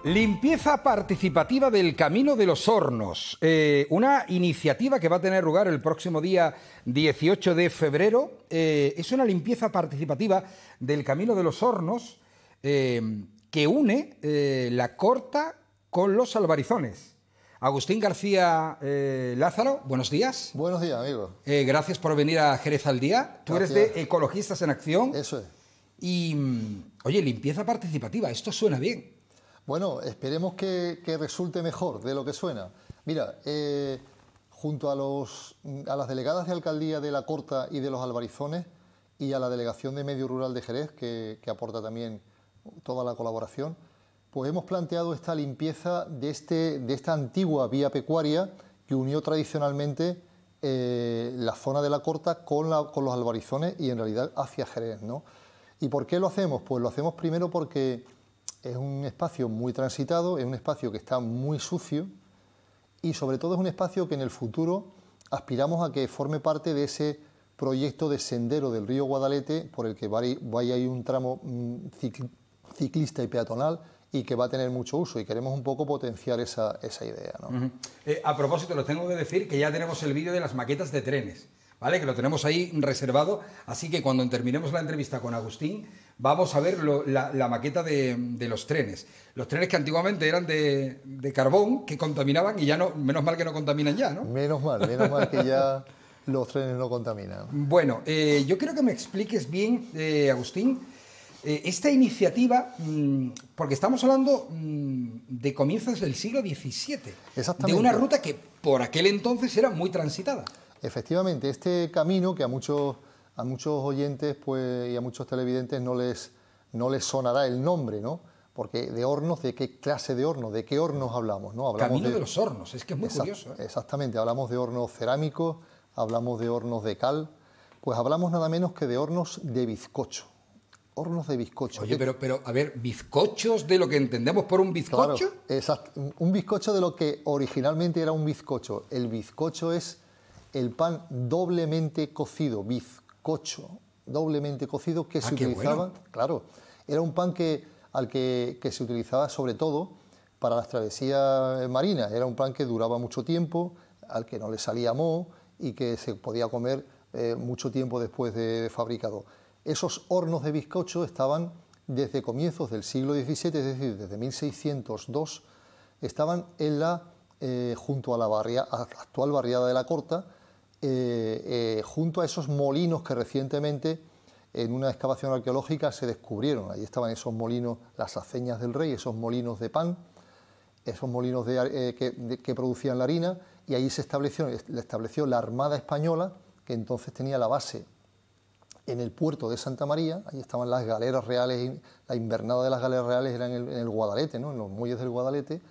Limpieza participativa del Camino de los Hornos, una iniciativa que va a tener lugar el próximo día 18 de febrero. Es una limpieza participativa del Camino de los Hornos que une la Corta con los Albarizones. Agustín García Lázaro, buenos días. Buenos días, amigo. Gracias por venir a Jerez al Día. Tú Gracias. eres de Ecologistas en Acción. Eso es. Y, oye, limpieza participativa, esto suena bien. Bueno, esperemos que resulte mejor de lo que suena. Mira, junto a las delegadas de alcaldía de la Corta y de los Albarizones y a la delegación de Medio Rural de Jerez, que aporta también toda la colaboración, pues hemos planteado esta limpieza de esta antigua vía pecuaria que unió tradicionalmente la zona de la Corta con los Albarizones y en realidad hacia Jerez, ¿no? ¿Y por qué lo hacemos? Pues lo hacemos primero porque es un espacio muy transitado, es un espacio que está muy sucio y sobre todo es un espacio que en el futuro aspiramos a que forme parte de ese proyecto de sendero del río Guadalete por el que vaya ahí un tramo ciclista y peatonal y que va a tener mucho uso y queremos un poco potenciar esa idea, ¿no? A propósito, lo tengo que decir que ya tenemos el vídeo de las maquetas de trenes, ¿vale? Que lo tenemos ahí reservado, así que cuando terminemos la entrevista con Agustín vamos a ver la maqueta de los trenes. Los trenes que antiguamente eran de carbón, que contaminaban y ya no, menos mal que no contaminan ya, ¿no? Menos mal que ya los trenes no contaminan. Bueno, yo quiero que me expliques bien, Agustín, esta iniciativa, porque estamos hablando de comienzos del siglo XVII, Exactamente. de una ruta que por aquel entonces era muy transitada. Efectivamente, este camino que a muchos oyentes pues, y a muchos televidentes no les sonará el nombre, ¿no? Porque de hornos, ¿de qué clase de hornos? ¿De qué hornos hablamos? ¿No? Hablamos Camino de los Hornos, es que es muy curioso. Exactamente, hablamos de hornos cerámicos, hablamos de hornos de cal, pues hablamos nada menos que de hornos de bizcocho. Hornos de bizcocho. Oye, pero a ver, ¿bizcochos de lo que entendemos por un bizcocho? Claro, exacto, un bizcocho de lo que originalmente era un bizcocho. El bizcocho es el pan doblemente cocido, bizcocho, doblemente cocido que se utilizaba, bueno. Claro, era un pan que se utilizaba sobre todo para las travesías marinas, era un pan que duraba mucho tiempo, al que no le salía moho y que se podía comer mucho tiempo después de fabricado. Esos hornos de bizcocho estaban desde comienzos del siglo XVII, es decir, desde 1602, estaban junto a la actual barriada de la Corta, junto a esos molinos que recientemente en una excavación arqueológica se descubrieron. Ahí estaban esos molinos, las aceñas del rey, esos molinos de pan, esos molinos que producían la harina, y ahí se estableció la Armada Española, que entonces tenía la base en el puerto de Santa María. Ahí estaban las galeras reales, la invernada de las galeras reales era en el Guadalete, ¿no? En los muelles del Guadalete,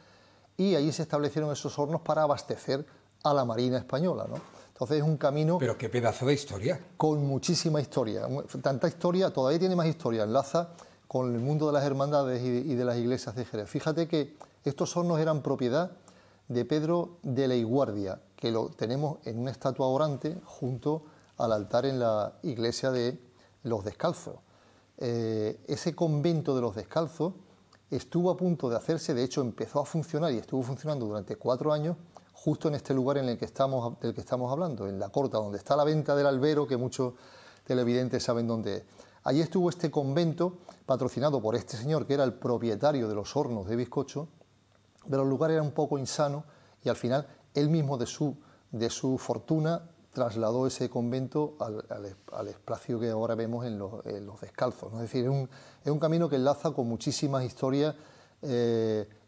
y allí se establecieron esos hornos para abastecer a la Marina Española, ¿no? Entonces es un camino... Pero qué pedazo de historia. Con muchísima historia, tanta historia, todavía tiene más historia, enlaza con el mundo de las hermandades y de las iglesias de Jerez. Fíjate que estos hornos eran propiedad de Pedro de Leiguardia, que lo tenemos en una estatua orante junto al altar en la iglesia de los Descalzos. Ese convento de los Descalzos estuvo a punto de hacerse, de hecho empezó a funcionar y estuvo funcionando durante 4 años, justo en este lugar del que estamos hablando, en la Corta, donde está la venta del albero, que muchos televidentes saben dónde es. Allí estuvo este convento, patrocinado por este señor, que era el propietario de los hornos de bizcocho, pero el lugar era un poco insano y al final él mismo de su fortuna trasladó ese convento al espacio que ahora vemos en los Descalzos, ¿no? Es decir, es un camino que enlaza con muchísimas historias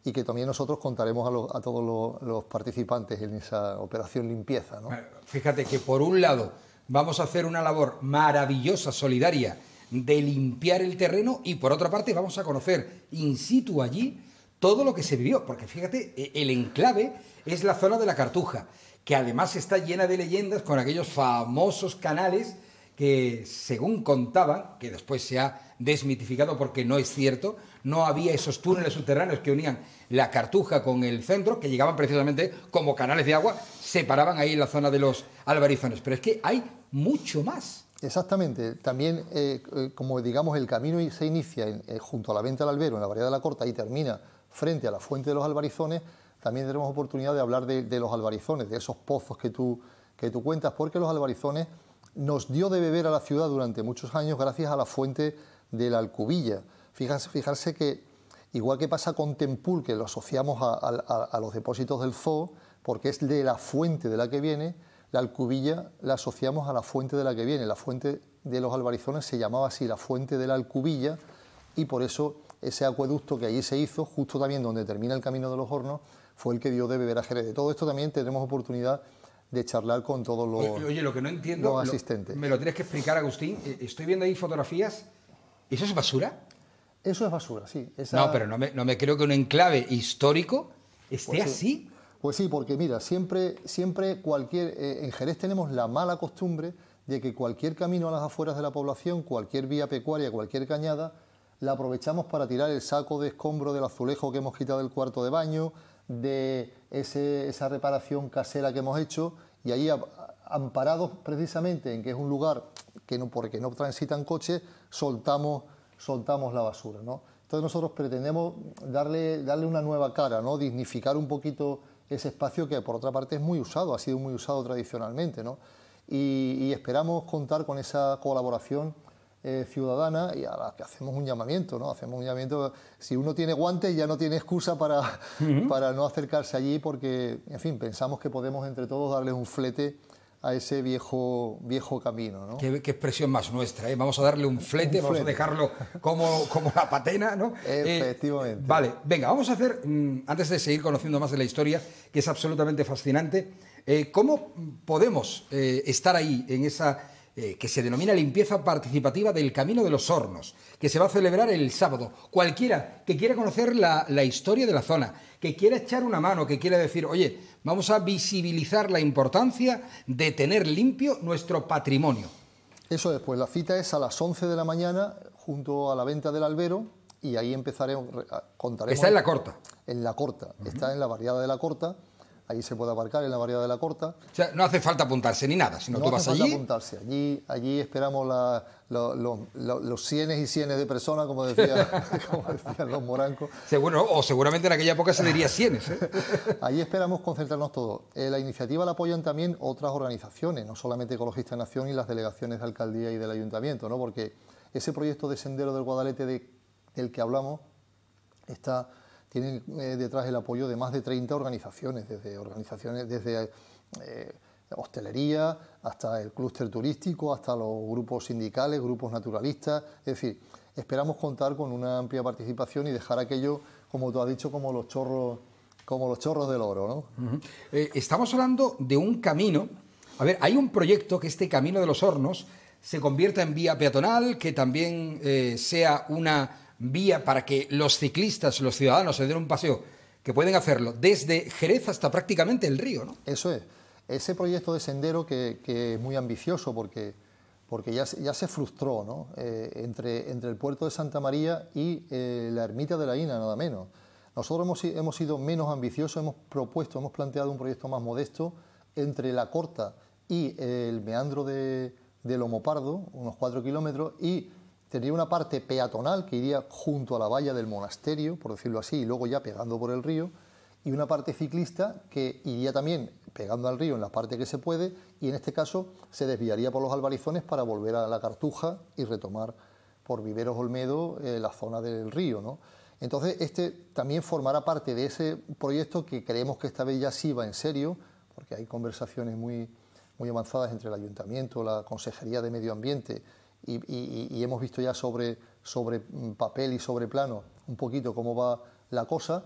y que también nosotros contaremos a todos los participantes en esa operación limpieza, ¿no? Fíjate que por un lado vamos a hacer una labor maravillosa, solidaria, de limpiar el terreno, y por otra parte vamos a conocer in situ allí todo lo que se vivió, porque fíjate, el enclave es la zona de la Cartuja, que además está llena de leyendas con aquellos famosos canales que, según contaban, que después se ha desmitificado porque no es cierto, no había esos túneles subterráneos que unían la Cartuja con el centro, que llegaban precisamente como canales de agua, se paraban ahí en la zona de los Albarizones. Pero es que hay mucho más. Exactamente. También, como digamos, el camino se inicia junto a la venta del albero, en la barriada de la Corta, y termina frente a la fuente de los Albarizones, también tenemos oportunidad de hablar de los Albarizones, de esos pozos que tú cuentas, porque los Albarizones nos dio de beber a la ciudad durante muchos años gracias a la fuente de la Alcubilla. Fijarse que, igual que pasa con Tempul, que lo asociamos a los depósitos del zoo, porque es de la fuente de la que viene, la Alcubilla la asociamos a la fuente de la que viene. La fuente de los Albarizones se llamaba así, la fuente de la Alcubilla, y por eso ese acueducto que allí se hizo, justo también donde termina el Camino de los Hornos, fue el que dio de beber a Jerez. De todo esto también tendremos oportunidad de charlar con todos los, oye, lo que no entiendo, los asistentes. Me lo tienes que explicar, Agustín. Estoy viendo ahí fotografías. ¿Eso es basura? Eso es basura, sí. No, pero no me creo que un enclave histórico esté pues así. Pues sí, porque mira, siempre en Jerez tenemos la mala costumbre de que cualquier camino a las afueras de la población, cualquier vía pecuaria, cualquier cañada, la aprovechamos para tirar el saco de escombro del azulejo que hemos quitado del cuarto de baño, de esa reparación casera que hemos hecho, y ahí, amparados precisamente en que es un lugar que porque no transitan coches, soltamos la basura, ¿no? Entonces nosotros pretendemos darle una nueva cara, ¿no? Dignificar un poquito ese espacio que por otra parte es muy usado, ha sido muy usado tradicionalmente, ¿no? Y esperamos contar con esa colaboración ciudadana, y a la que hacemos un llamamiento, ¿no? Hacemos un llamamiento. Si uno tiene guantes ya no tiene excusa para no acercarse allí, porque, en fin, pensamos que podemos entre todos darles un flete a ese viejo camino, ¿no? Qué expresión más nuestra, ¿eh? Vamos a darle un flete, vamos a dejarlo como la patena, ¿no? Efectivamente. Vale, venga, vamos a hacer, antes de seguir conociendo más de la historia, que es absolutamente fascinante, ¿cómo podemos estar ahí en esa que se denomina limpieza participativa del Camino de los Hornos, que se va a celebrar el sábado? Cualquiera que quiera conocer la historia de la zona, que quiera echar una mano, que quiera decir, oye, vamos a visibilizar la importancia de tener limpio nuestro patrimonio. Eso es, pues la cita es a las 11 de la mañana, junto a la venta del albero, y ahí contaremos... Está en La Corta. En La Corta, está en la barriada de La Corta. Ahí se puede aparcar en la barriada de La Corta. O sea, no hace falta apuntarse ni nada, sino tú vas allí. No hace falta apuntarse. Allí esperamos los cienes y cienes de personas, como decían los morancos. Seguramente en aquella época se diría cienes, ¿eh? Allí esperamos concentrarnos todos. La iniciativa la apoyan también otras organizaciones, no solamente Ecologistas en Acción y las delegaciones de alcaldía y del ayuntamiento, ¿no? Porque ese proyecto de Sendero del Guadalete del que hablamos tiene detrás el apoyo de más de 30 organizaciones, desde hostelería hasta el clúster turístico, hasta los grupos sindicales, grupos naturalistas. Es decir, esperamos contar con una amplia participación y dejar aquello, como tú has dicho, como los chorros del oro, ¿no? Estamos hablando de un camino. A ver, hay un proyecto que este Camino de los Hornos se convierta en vía peatonal, que también sea una vía para que los ciclistas, los ciudadanos se den un paseo, que pueden hacerlo desde Jerez hasta prácticamente el río, ¿no? Eso es. Ese proyecto de sendero que es muy ambicioso porque ya se frustró, ¿no? Entre el puerto de Santa María y la ermita de la Ina, nada menos. Nosotros hemos sido menos ambiciosos, hemos planteado un proyecto más modesto entre La Corta y el meandro de Lomopardo, unos 4 kilómetros, y tendría una parte peatonal que iría junto a la valla del monasterio, por decirlo así, y luego ya pegando por el río, y una parte ciclista que iría también pegando al río en la parte que se puede, y en este caso se desviaría por los Albarizones para volver a la Cartuja y retomar por Viveros Olmedo la zona del río, ¿no? Entonces este también formará parte de ese proyecto que creemos que esta vez ya sí va en serio, porque hay conversaciones muy avanzadas entre el Ayuntamiento, la Consejería de Medio Ambiente, y hemos visto ya sobre papel y sobre plano un poquito cómo va la cosa,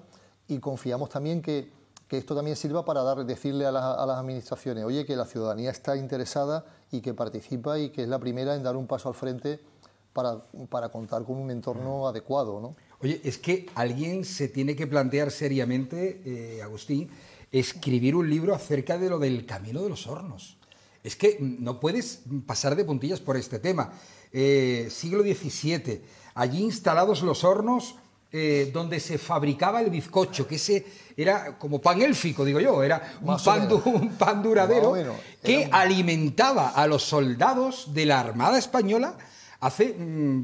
y confiamos también que esto también sirva para decirle a las administraciones, oye, que la ciudadanía está interesada y que participa y que es la primera en dar un paso al frente para contar con un entorno adecuado, ¿no? Oye, es que alguien se tiene que plantear seriamente, Agustín, escribir un libro acerca de lo del Camino de los Hornos. Es que no puedes pasar de puntillas por este tema. Siglo XVII, allí instalados los hornos donde se fabricaba el bizcocho, que ese era como pan élfico, digo yo, era un pan duradero que alimentaba a los soldados de la Armada Española hace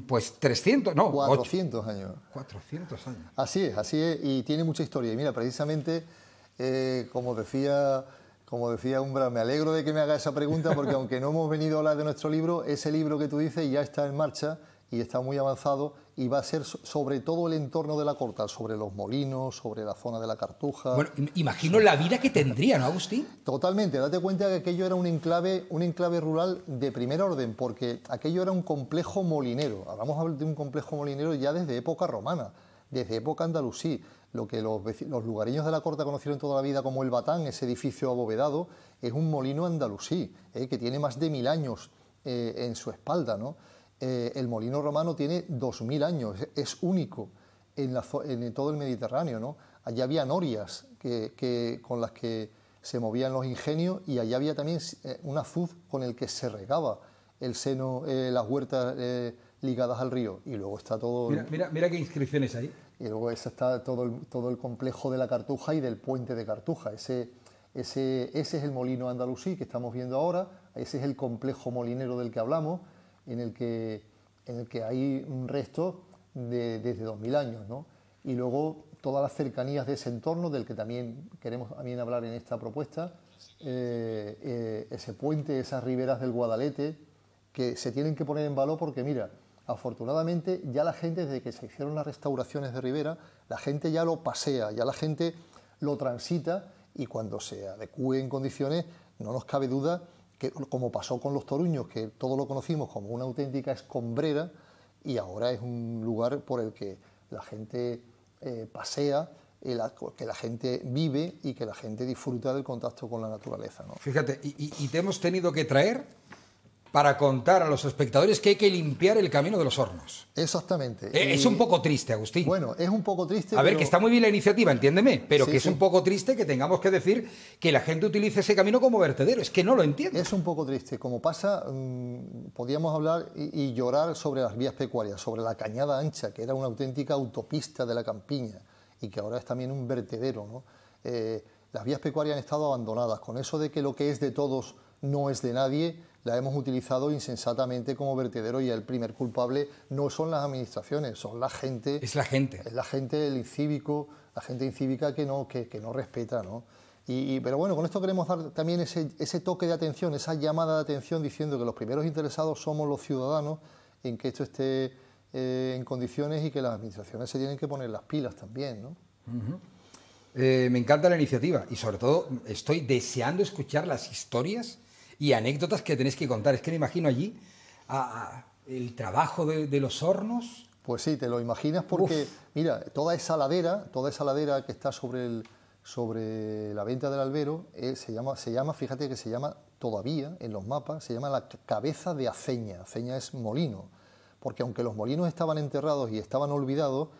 pues 300, no, 400 años. 400 años. Así es, y tiene mucha historia. Y mira, precisamente, como decía Umbra, me alegro de que me haga esa pregunta porque aunque no hemos venido a hablar de nuestro libro, ese libro que tú dices ya está en marcha y está muy avanzado y va a ser sobre todo el entorno de la Corta, sobre los molinos, sobre la zona de la Cartuja. Bueno, imagino la vida que tendría, ¿no, Agustín? Totalmente, date cuenta que aquello era un enclave rural de primer orden, porque aquello era un complejo molinero. Hablamos de un complejo molinero ya desde época romana, desde época andalusí. Lo que los lugareños de la Corta conocieron toda la vida como el Batán, ese edificio abovedado, es un molino andalusí, que tiene más de 1000 años en su espalda, ¿no? El molino romano tiene 2000 años, es único en todo el Mediterráneo, ¿no? Allí había norias con las que se movían los ingenios y allí había también un azud con el que se regaba el seno, las huertas ligadas al río. Y luego está todo... Mira qué inscripciones hay. Y luego está todo el complejo de la Cartuja y del puente de Cartuja. Ese es el molino andalusí que estamos viendo ahora, ese es el complejo molinero del que hablamos, en el que hay un resto desde 2000 años, ¿no? Y luego todas las cercanías de ese entorno, del que también queremos hablar en esta propuesta, ese puente, esas riberas del Guadalete, que se tienen que poner en valor porque, mira, afortunadamente ya la gente, desde que se hicieron las restauraciones de ribera, la gente ya lo pasea, ya la gente lo transita y cuando se adecúe en condiciones, no nos cabe duda que, como pasó con los Toruños, que todo lo conocimos como una auténtica escombrera y ahora es un lugar por el que la gente pasea, que la gente vive y que la gente disfruta del contacto con la naturaleza, ¿no? Fíjate, y te hemos tenido que traer para contar a los espectadores que hay que limpiar el camino de los hornos. Exactamente. Es un poco triste, Agustín. Bueno, es un poco triste. A ver, que está muy bien la iniciativa, entiéndeme, pero sí, que es un poco triste que tengamos que decir que la gente utilice ese camino como vertedero. Es que no lo entiendo. Es un poco triste. Como pasa, podíamos hablar y llorar sobre las vías pecuarias, sobre la Cañada Ancha, que era una auténtica autopista de la campiña y que ahora es también un vertedero, ¿no? Las vías pecuarias han estado abandonadas. Con eso de que lo que es de todos no es de nadie, la hemos utilizado insensatamente como vertedero y el primer culpable no son las administraciones, son la gente. Es la gente. Es la gente, el incívico, la gente incívica que no respeta, ¿no? Pero bueno, con esto queremos dar también ese toque de atención, esa llamada de atención diciendo que los primeros interesados somos los ciudadanos en que esto esté en condiciones y que las administraciones se tienen que poner las pilas también, ¿no? Me encanta la iniciativa y sobre todo estoy deseando escuchar las historias y anécdotas que tenéis que contar. Es que me imagino allí el trabajo de los hornos. Pues sí, te lo imaginas porque, mira, toda esa ladera que está sobre la venta del albero, se llama, fíjate que se llama todavía en los mapas, se llama la cabeza de aceña. Aceña es molino, porque aunque los molinos estaban enterrados y estaban olvidados,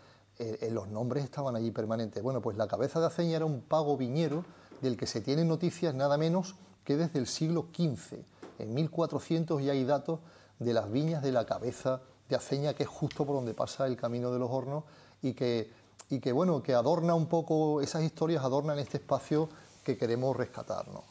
los nombres estaban allí permanentes. Bueno, pues la cabeza de aceña era un pago viñero del que se tienen noticias nada menos que desde el siglo XV. En 1400 ya hay datos de las viñas de la cabeza de aceña, que es justo por donde pasa el camino de los hornos y que bueno, que adorna un poco, esas historias adornan este espacio que queremos rescatar, ¿no?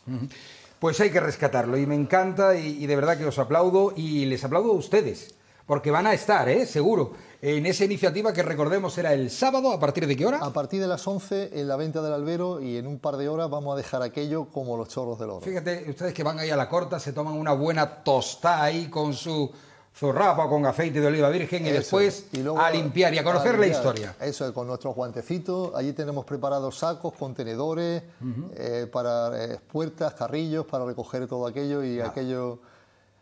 Pues hay que rescatarlo y me encanta y de verdad que os aplaudo y les aplaudo a ustedes, porque van a estar, seguro, en esa iniciativa que recordemos era el sábado. ¿A partir de qué hora? A partir de las 11 en la venta del albero y en un par de horas vamos a dejar aquello como los chorros del oro. Fíjate, ustedes que van ahí a la Corta, se toman una buena tostada ahí con su zurrapa con aceite de oliva virgen y después a limpiar y a conocer la historia. Eso, con nuestros guantecitos. Allí tenemos preparados sacos, contenedores, para puertas, carrillos, para recoger todo aquello y aquello...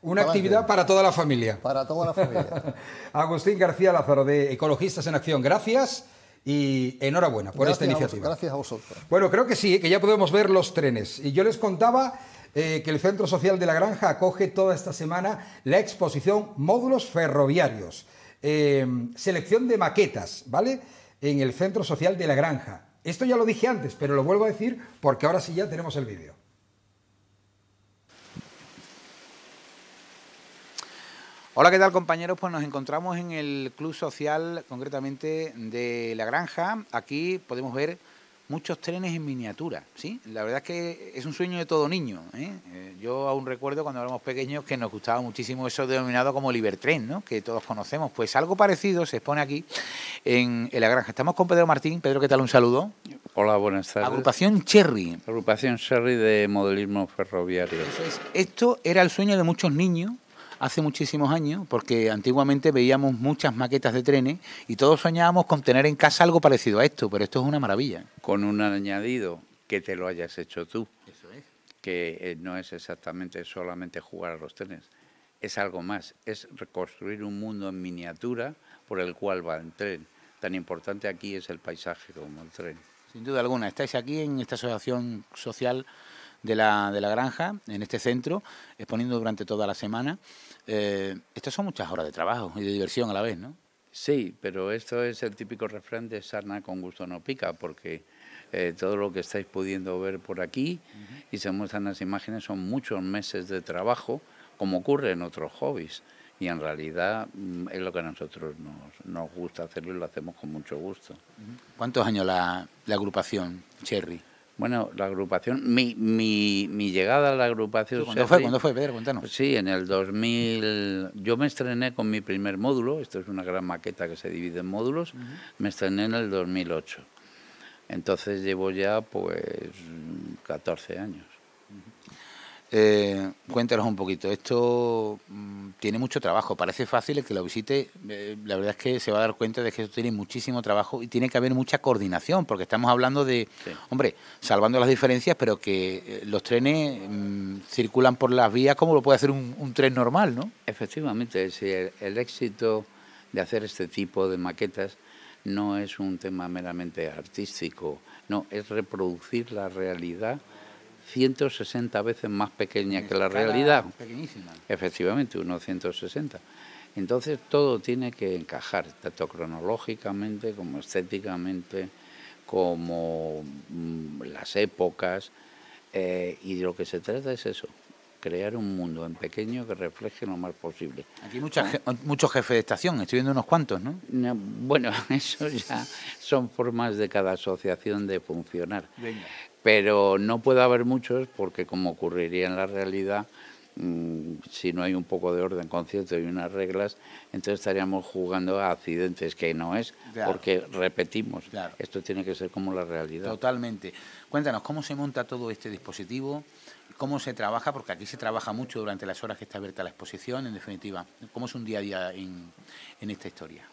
Una actividad para toda la familia. Para toda la familia. Agustín García Lázaro, de Ecologistas en Acción, gracias y enhorabuena por esta iniciativa. Gracias a vosotros. Bueno, creo que sí, que ya podemos ver los trenes. Y yo les contaba que el Centro Social de la Granja acoge toda esta semana la exposición Módulos Ferroviarios. Selección de maquetas, ¿vale? En el Centro Social de la Granja. Esto ya lo dije antes, pero lo vuelvo a decir porque ahora sí ya tenemos el vídeo. Hola, ¿qué tal, compañeros? Pues nos encontramos en el Club Social, concretamente de La Granja. Aquí podemos ver muchos trenes en miniatura, ¿sí? La verdad es que es un sueño de todo niño, ¿eh? Yo aún recuerdo cuando éramos pequeños que nos gustaba muchísimo eso denominado como Libertren, ¿no? Que todos conocemos. Pues algo parecido se expone aquí en La Granja. Estamos con Pedro Martín. Pedro, ¿qué tal? Un saludo. Hola, buenas tardes. Agrupación Cherry. Agrupación Cherry de modelismo ferroviario. Eso es. Esto era el sueño de muchos niños hace muchísimos años, porque antiguamente veíamos muchas maquetas de trenes y todos soñábamos con tener en casa algo parecido a esto, pero esto es una maravilla. Con un añadido, que te lo hayas hecho tú. Eso es. Que no es exactamente solamente jugar a los trenes, es algo más, es reconstruir un mundo en miniatura por el cual va el tren. Tan importante aquí es el paisaje como el tren. Sin duda alguna, estáis aquí en esta asociación social de la Granja, en este centro, exponiendo durante toda la semana. Estas son muchas horas de trabajo y de diversión a la vez, ¿no? Sí, pero esto es el típico refrán de sarna con gusto no pica, porque todo lo que estáis pudiendo ver por aquí y se muestran las imágenes son muchos meses de trabajo, como ocurre en otros hobbies. Y en realidad es lo que a nosotros nos gusta hacerlo y lo hacemos con mucho gusto. ¿Cuántos años la agrupación Cherry? Bueno, la agrupación, mi llegada a la agrupación... ¿Cuándo fue, Pedro? Cuéntanos. Pues sí, en el 2000... Yo me estrené con mi primer módulo, esto es una gran maqueta que se divide en módulos, me estrené en el 2008. Entonces llevo ya, pues, 14 años. Cuéntanos un poquito. Esto tiene mucho trabajo. Parece fácil el que lo visite. La verdad es que se va a dar cuenta de que esto tiene muchísimo trabajo y tiene que haber mucha coordinación, porque estamos hablando de, hombre, salvando las diferencias, pero que los trenes circulan por las vías como lo puede hacer un tren normal, ¿no? Efectivamente, sí, el éxito de hacer este tipo de maquetas no es un tema meramente artístico, no, es reproducir la realidad 160 veces más pequeña que la realidad. Pequeñísima. Efectivamente, unos 160. Entonces todo tiene que encajar, tanto cronológicamente como estéticamente, como las épocas, y lo que se trata es eso, crear un mundo en pequeño que refleje lo más posible. Aquí hay muchos jefes de estación, estoy viendo unos cuantos, ¿no? Bueno, eso ya son formas de cada asociación de funcionar. Venga. Pero no puede haber muchos porque, como ocurriría en la realidad, si no hay un poco de orden, concierto y unas reglas, entonces estaríamos jugando a accidentes, que no es, claro, porque repetimos, claro, esto tiene que ser como la realidad. Totalmente. Cuéntanos, ¿cómo se monta todo este dispositivo? ¿Cómo se trabaja? Porque aquí se trabaja mucho durante las horas que está abierta la exposición, en definitiva. ¿Cómo es un día a día en esta historia?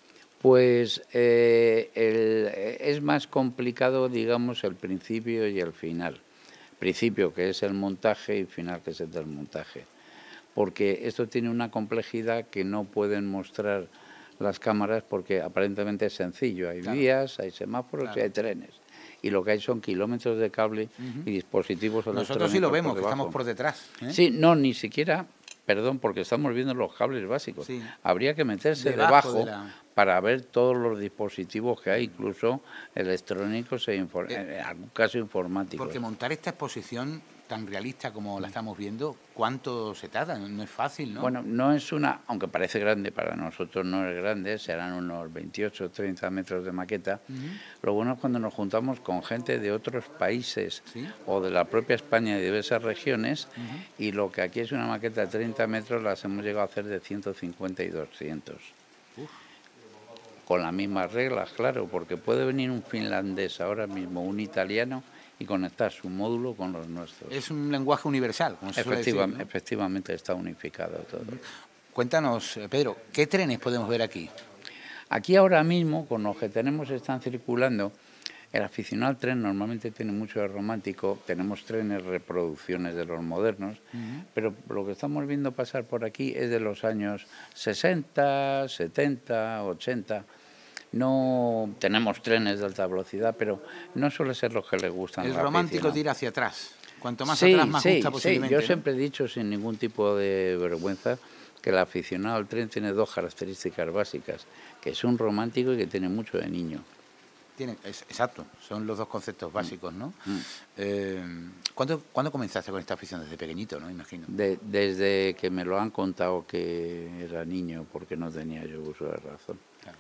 Pues es más complicado, digamos, el principio y el final. Principio, que es el montaje, y final, que es el desmontaje. Porque esto tiene una complejidad que no pueden mostrar las cámaras porque aparentemente es sencillo. Hay vías, hay semáforos y hay trenes. Y lo que hay son kilómetros de cable y dispositivos electrónicos. Nosotros sí lo vemos, que estamos por detrás. Sí, no, ni siquiera... Perdón, porque estamos viendo los cables básicos. Sí. Habría que meterse debajo para ver todos los dispositivos que hay, incluso electrónicos en algún caso informáticos. Porque montar esta exposición tan realista como la estamos viendo, ¿cuánto se tarda? No es fácil, ¿no? Bueno, no es aunque parece grande, para nosotros no es grande, serán unos 28 o 30 metros de maqueta. Lo bueno es cuando nos juntamos con gente de otros países o de la propia España y diversas regiones, y lo que aquí es una maqueta de 30 metros las hemos llegado a hacer de 150 y 200. Con las mismas reglas, claro, porque puede venir un finlandés ahora mismo, un italiano, y conectar su módulo con los nuestros. Es un lenguaje universal, como se suele decir, ¿no? Efectivamente está unificado todo. Cuéntanos, Pedro, ¿qué trenes podemos ver aquí? Aquí ahora mismo, con los que tenemos, están circulando. El aficionado al tren normalmente tiene mucho de romántico. Tenemos trenes, reproducciones de los modernos, pero lo que estamos viendo pasar por aquí es de los años 60, 70, 80... No tenemos trenes de alta velocidad, pero no suele ser lo que les gustan. El romántico tira hacia atrás. Cuanto más atrás, más gusta posiblemente. Yo siempre he dicho, sin ningún tipo de vergüenza, que el aficionado al tren tiene dos características básicas, que es un romántico y que tiene mucho de niño. Exacto, son los dos conceptos básicos, ¿no? ¿Cuándo comenzaste con esta afición? Desde pequeñito, ¿no? Imagino. Desde que me lo han contado que era niño, porque no tenía yo uso de razón. Claro.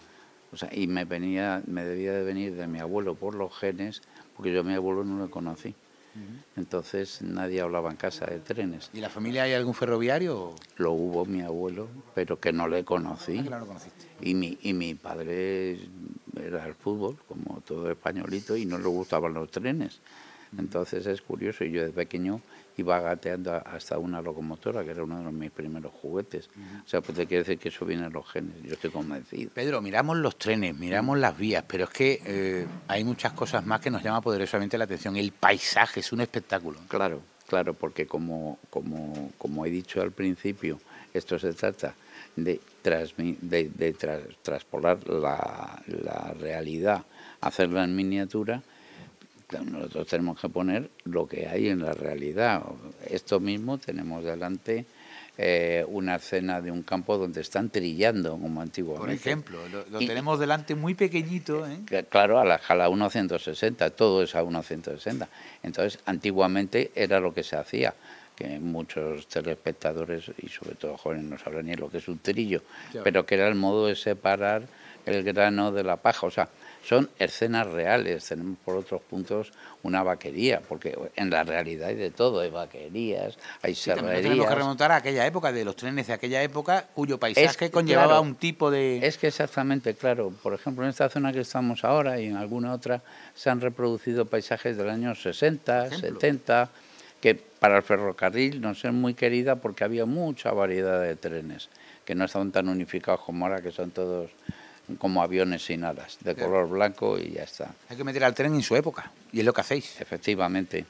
O sea, y me debía de venir de mi abuelo por los genes, porque yo a mi abuelo no lo conocí. Entonces nadie hablaba en casa de trenes. ¿Y la familia hay algún ferroviario? Lo hubo mi abuelo, pero que no le conocí. Ah, que no lo conociste. Y mi padre era el fútbol, como todo españolito, y no le gustaban los trenes. Entonces es curioso, y yo de pequeño iba gateando hasta una locomotora, que era uno de mis primeros juguetes. O sea, pues te quiere decir que eso viene en los genes, yo estoy convencido. Pedro, miramos los trenes, miramos las vías, pero es que hay muchas cosas más que nos llama poderosamente la atención. El paisaje es un espectáculo. Claro, claro, porque como he dicho al principio, esto se trata de traspolar la realidad, hacerla en miniatura. Nosotros tenemos que poner lo que hay en la realidad. Esto mismo tenemos delante una escena de un campo donde están trillando, como antiguamente. Por ejemplo, lo tenemos delante muy pequeñito, ¿eh? Claro, a la escala 1:160, todo es a 1:160. Entonces, antiguamente era lo que se hacía, que muchos telespectadores, y sobre todo jóvenes, no sabrán ni lo que es un trillo, claro, pero que era el modo de separar el grano de la paja. O sea, son escenas reales. Tenemos por otros puntos una vaquería, porque en la realidad hay de todo, hay vaquerías, hay serrerías. Tenemos que remontar a aquella época, de los trenes de aquella época, cuyo paisaje conllevaba, claro, un tipo de... Es que exactamente, claro, por ejemplo, en esta zona que estamos ahora y en alguna otra, se han reproducido paisajes del año 60, 70, que para el ferrocarril no son muy querida porque había mucha variedad de trenes, que no estaban tan unificados como ahora, que son todos como aviones sin alas, de color blanco, y ya está. Hay que meter al tren en su época, y es lo que hacéis. Efectivamente,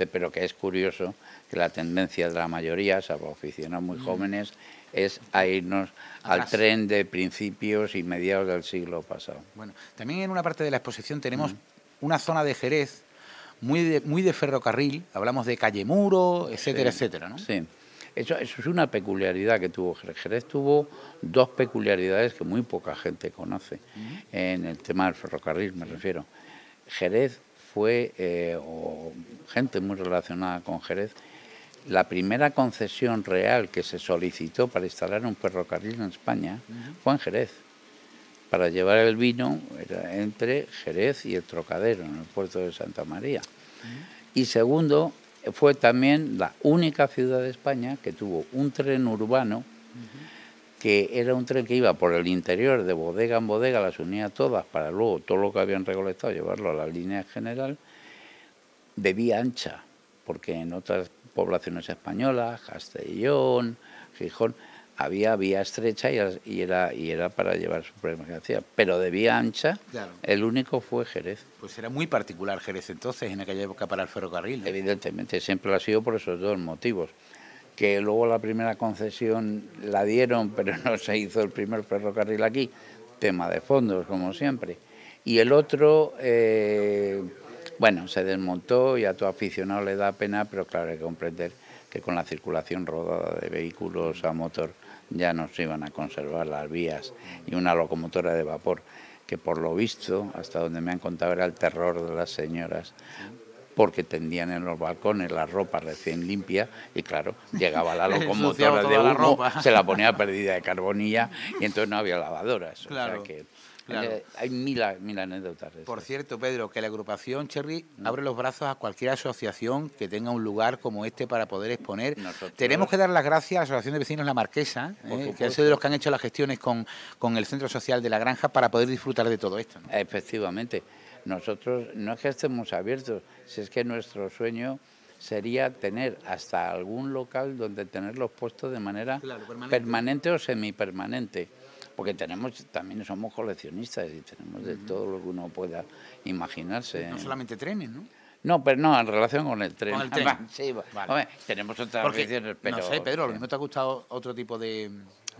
pero que es curioso que la tendencia de la mayoría, salvo aficionados muy jóvenes, es a irnos al tren de principios y mediados del siglo pasado. Bueno, también en una parte de la exposición tenemos una zona de Jerez muy de ferrocarril, hablamos de Calle Muro, etcétera, etcétera, ¿no? Sí. Eso es una peculiaridad que tuvo Jerez. Jerez tuvo dos peculiaridades que muy poca gente conoce en el tema del ferrocarril, me refiero. Jerez fue, o gente muy relacionada con Jerez, la primera concesión real que se solicitó para instalar un ferrocarril en España fue en Jerez. Para llevar el vino era entre Jerez y el Trocadero, en el puerto de Santa María. Y segundo, fue también la única ciudad de España que tuvo un tren urbano, que era un tren que iba por el interior, de bodega en bodega, las unía todas para luego todo lo que habían recolectado llevarlo a la línea general, de vía ancha, porque en otras poblaciones españolas, Castellón, Gijón, había vía estrecha y era para llevar su mercancía, pero de vía ancha, claro, el único fue Jerez. Pues era muy particular Jerez entonces, en aquella época, para el ferrocarril, ¿no? Evidentemente, siempre lo ha sido por esos dos motivos. Que luego la primera concesión la dieron, pero no se hizo el primer ferrocarril aquí, tema de fondos, como siempre. Y el otro, bueno, se desmontó y a todo aficionado le da pena, pero claro, hay que comprender que con la circulación rodada de vehículos a motor ya no se iban a conservar las vías, y una locomotora de vapor, que por lo visto, hasta donde me han contado, era el terror de las señoras, porque tendían en los balcones la ropa recién limpia y claro, llegaba la locomotora de humo, se la ponía perdida de carbonilla y entonces no había lavadoras. Claro. O sea que hay mil anécdotas. Por cierto, Pedro, que la agrupación Cherry abre los brazos a cualquier asociación que tenga un lugar como este para poder exponer. Tenemos que dar las gracias a la Asociación de Vecinos La Marquesa, que ha sido de los que han hecho las gestiones con el Centro Social de la Granja para poder disfrutar de todo esto, ¿no? Efectivamente. Nosotros no es que estemos abiertos, si es que nuestro sueño sería tener hasta algún local donde tenerlos puestos de manera permanente o semipermanente. Porque también somos coleccionistas y tenemos de todo lo que uno pueda imaginarse. No solamente trenes, ¿no? No, pero no, en relación con el tren. Con el tren. Sí, vale. Hombre, tenemos otras aficiones, pero... No sé, Pedro, a lo mismo te ha gustado otro tipo de,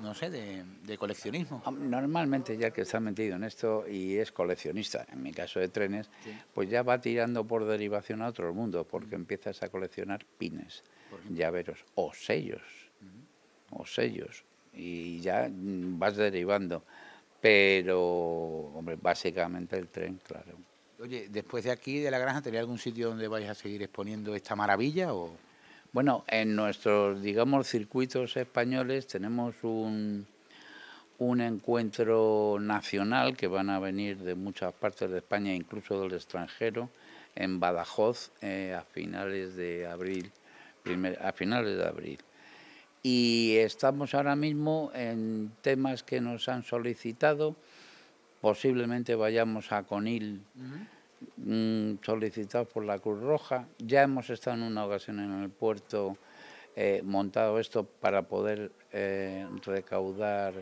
no sé, de coleccionismo. Normalmente ya el que está metido en esto y es coleccionista, en mi caso de trenes, pues ya va tirando por derivación a otro mundo, porque empiezas a coleccionar pines, llaveros o sellos, y ya vas derivando. Pero, hombre, básicamente el tren, claro. Oye, después de aquí, de la Granja, ¿tenéis algún sitio donde vais a seguir exponiendo esta maravilla? O... Bueno, en nuestros, digamos, circuitos españoles tenemos un encuentro nacional que van a venir de muchas partes de España, incluso del extranjero, en Badajoz a finales de abril, Y estamos ahora mismo en temas que nos han solicitado. Posiblemente vayamos a Conil, solicitados por la Cruz Roja. Ya hemos estado en una ocasión en el puerto montado esto para poder recaudar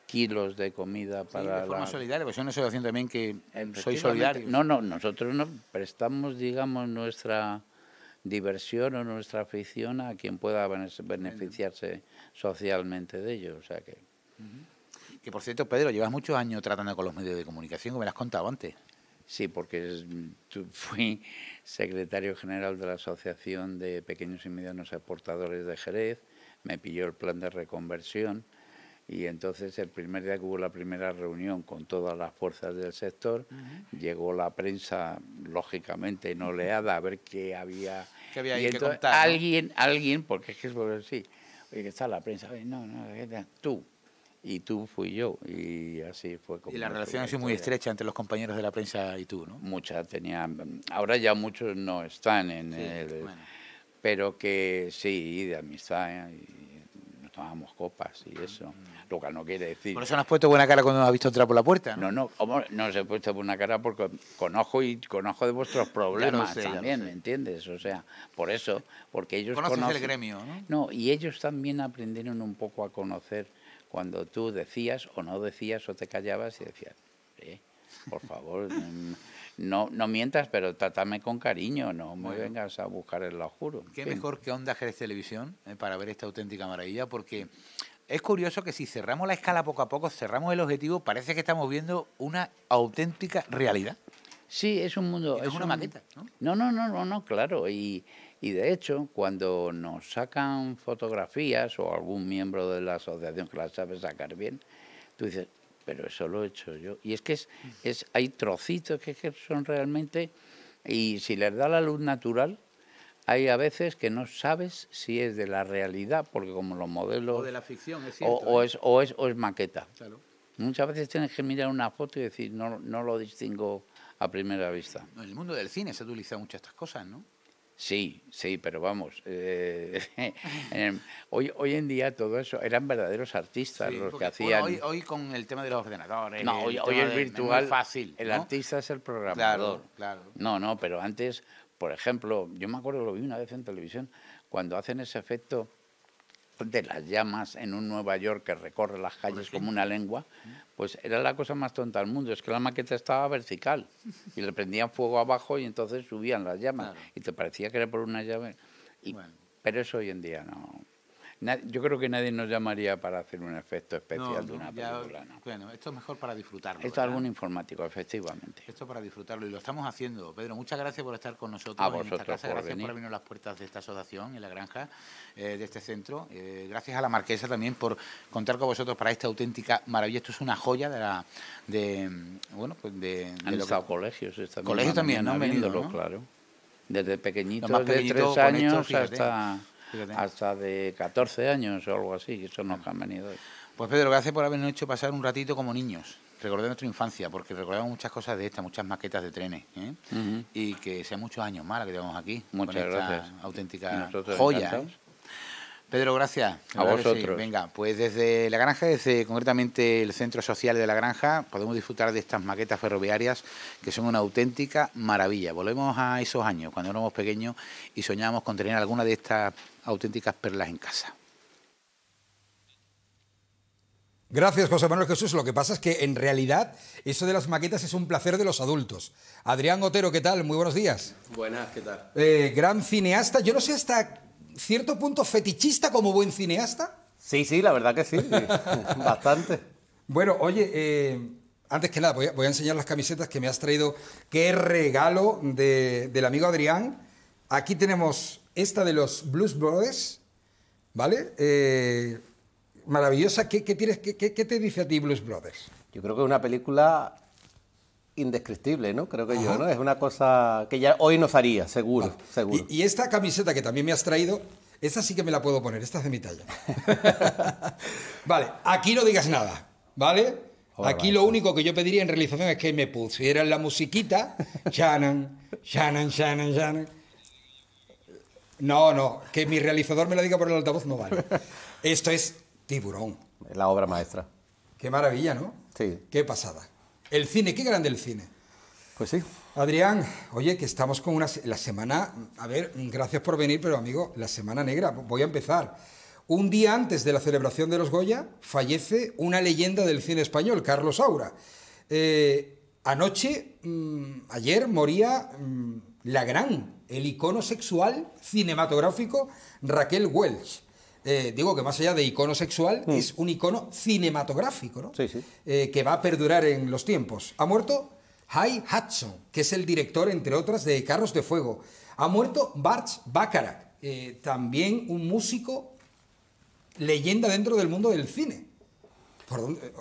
kilos de comida para de forma solidaria, pues es una asociación también que soy solidario. No, nosotros no prestamos, digamos, nuestra diversión o nuestra afición a quien pueda beneficiarse socialmente de ello, o sea que... Que por cierto, Pedro, llevas muchos años tratando con los medios de comunicación, que me lo has contado antes. Sí, porque fui secretario general de la Asociación de Pequeños y Medianos Exportadores de Jerez, me pilló el plan de reconversión y entonces el primer día que hubo la primera reunión con todas las fuerzas del sector, llegó la prensa, lógicamente no leada, a ver qué había ahí que contar, ¿no? Alguien, porque es que es así, oye, que está la prensa, oye, no, tú. Y tú fui yo, y así fue como... Y la relación ha sido muy estrecha entre los compañeros de la prensa y tú, ¿no? Muchas tenían... Ahora ya muchos no están en el... Bueno. Pero que sí, de amistad, y nos tomábamos copas y eso. Lo que no quiere decir... Por eso no has puesto buena cara cuando nos has visto entrar por la puerta, ¿no? No os he puesto buena cara porque conozco de vuestros problemas sé, también, ¿me entiendes? O sea, por eso, porque ellos conocen el gremio, ¿no? No, y ellos también aprendieron un poco a conocer... Cuando tú decías o no decías o te callabas y decías, por favor, no mientas, pero trátame con cariño, no me vengas a buscar el lo juro. Qué mejor que Onda Jerez Televisión para ver esta auténtica maravilla, porque es curioso que si cerramos la escala poco a poco, cerramos el objetivo, parece que estamos viendo una auténtica realidad. Sí, es un mundo... Es una maqueta, ¿no? No, claro, y de hecho, cuando nos sacan fotografías o algún miembro de la asociación que las sabe sacar bien, tú dices, pero eso lo he hecho yo. Y es que hay trocitos que son realmente... Y si les da la luz natural, hay a veces que no sabes si es de la realidad, porque como los modelos... O de la ficción, es cierto. O es maqueta. Claro. Muchas veces tienes que mirar una foto y decir, no lo distingo a primera vista. En el mundo del cine se utilizan muchas estas cosas, ¿no? Sí, pero vamos, hoy en día todo eso, eran verdaderos artistas los que hacían... Hoy con el tema de los ordenadores... No, hoy es virtual, fácil, el ¿no? artista es el programador. Claro. No, pero antes, por ejemplo, yo me acuerdo que lo vi una vez en televisión, cuando hacen ese efecto de las llamas en un Nueva York que recorre las calles como una lengua, pues era la cosa más tonta del mundo. Es que la maqueta estaba vertical y le prendían fuego abajo y entonces subían las llamas. Claro. Y te parecía que era por una llave. Pero eso hoy en día no... Yo creo que nadie nos llamaría para hacer un efecto especial de una película. No. Bueno, esto es mejor para disfrutarlo. Esto es algún informático, efectivamente. Esto para disfrutarlo y lo estamos haciendo. Pedro, muchas gracias por estar con nosotros a vosotros en esta casa. Gracias por abrirnos las puertas de esta asociación en la granja, de este centro. Gracias a la Marquesa también por contar con vosotros para esta auténtica maravilla. Esto es una joya de Han estado colegios también. Colegios también, ¿no? Han venido, ¿no? Claro. Desde pequeñitos, de 3 años hasta de 14 años o algo así, que son los que han venido hoy. Pues Pedro, gracias por habernos hecho pasar un ratito como niños, recordar nuestra infancia, porque recordamos muchas cosas de estas, muchas maquetas de trenes, y que sean muchos años más las que tenemos aquí. Muchas gracias. Esta auténtica joya. Pedro, gracias. A vosotros. Sí. Venga, pues desde la granja, desde concretamente el Centro Social de la Granja, podemos disfrutar de estas maquetas ferroviarias que son una auténtica maravilla. Volvemos a esos años, cuando éramos pequeños y soñábamos con tener alguna de estas auténticas perlas en casa. Gracias, José Manuel Jesús. Lo que pasa es que en realidad eso de las maquetas es un placer de los adultos. Adrián Otero, ¿qué tal? Muy buenos días. Buenas, ¿qué tal? Gran cineasta. Yo no sé, hasta cierto punto fetichista como buen cineasta. Sí, la verdad que sí. Bastante. Bueno, oye, antes que nada voy a enseñar las camisetas que me has traído. Qué regalo del amigo Adrián. Aquí tenemos esta de los Blues Brothers, ¿vale? Maravillosa. ¿Qué te dice a ti Blues Brothers? Yo creo que es una película indescriptible, ¿no? Creo que yo, ¿no? Es una cosa que ya hoy nos haría, seguro. Y esta camiseta que también me has traído, esta sí que me la puedo poner, esta es de mi talla. Vale, aquí no digas nada, ¿vale? Aquí lo único que yo pediría en realización es que me pusieran la musiquita. Shannon, Shannon, Shannon, Shannon. No, que mi realizador me lo diga por el altavoz no vale. Esto es Tiburón. La obra maestra. Qué maravilla, ¿no? Sí. Qué pasada. El cine, qué grande el cine. Pues sí. Adrián, oye, que estamos con la semana... A ver, gracias por venir, pero amigo, la semana negra. Voy a empezar. Un día antes de la celebración de los Goya, fallece una leyenda del cine español, Carlos Saura. Ayer moría el icono sexual cinematográfico Raquel Welch. Digo que más allá de icono sexual, es un icono cinematográfico, ¿no? Sí, sí. Que va a perdurar en los tiempos. Ha muerto Hay Hudson, que es el director, entre otras, de Carros de Fuego. Ha muerto Burt Bacharach, también un músico leyenda dentro del mundo del cine.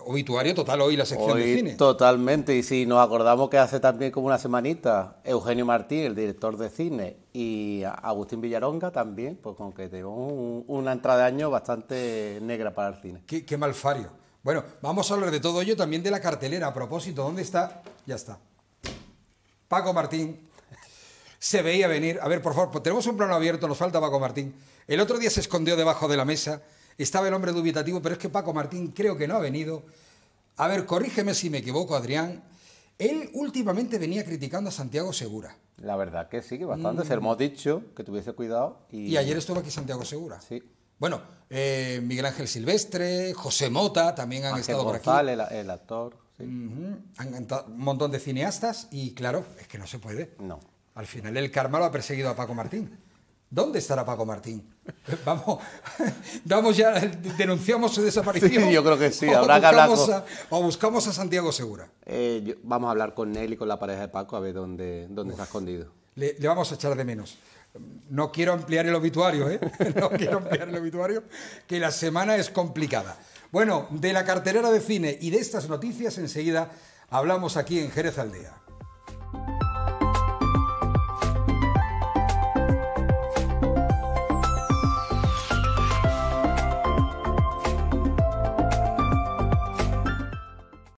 Obituario total hoy la sección de cine. Totalmente, y si nos acordamos que hace también como una semanita Eugenio Martín, el director de cine, y Agustín Villaronga también, pues con que tenemos una entrada de año bastante negra para el cine. Qué malfario. Bueno, vamos a hablar de todo ello, también de la cartelera. A propósito, ¿dónde está? Ya está. Paco Martín. Se veía venir. A ver, por favor, tenemos un plano abierto, nos falta Paco Martín. El otro día se escondió debajo de la mesa. Estaba el hombre dubitativo, pero es que Paco Martín creo que no ha venido. A ver, corrígeme si me equivoco, Adrián. Él últimamente venía criticando a Santiago Segura. La verdad que sí, que bastante. Se lo hemos dicho, que tuviese cuidado. Y ayer estuvo aquí Santiago Segura. Sí. Bueno, Miguel Ángel Silvestre, José Mota también han estado por aquí. El actor. Sí. Un montón de cineastas y claro, es que no se puede. No. Al final el karma lo ha perseguido a Paco Martín. ¿Dónde estará Paco Martín? Vamos ya, denunciamos su desaparición. Sí, yo creo que sí, habrá que hablar o buscamos a Santiago Segura. Vamos a hablar con él y con la pareja de Paco a ver dónde está escondido. Le vamos a echar de menos. No quiero ampliar el obituario, No quiero ampliar el obituario, que la semana es complicada. Bueno, de la cartelera de cine y de estas noticias enseguida hablamos aquí en Jerez al Día.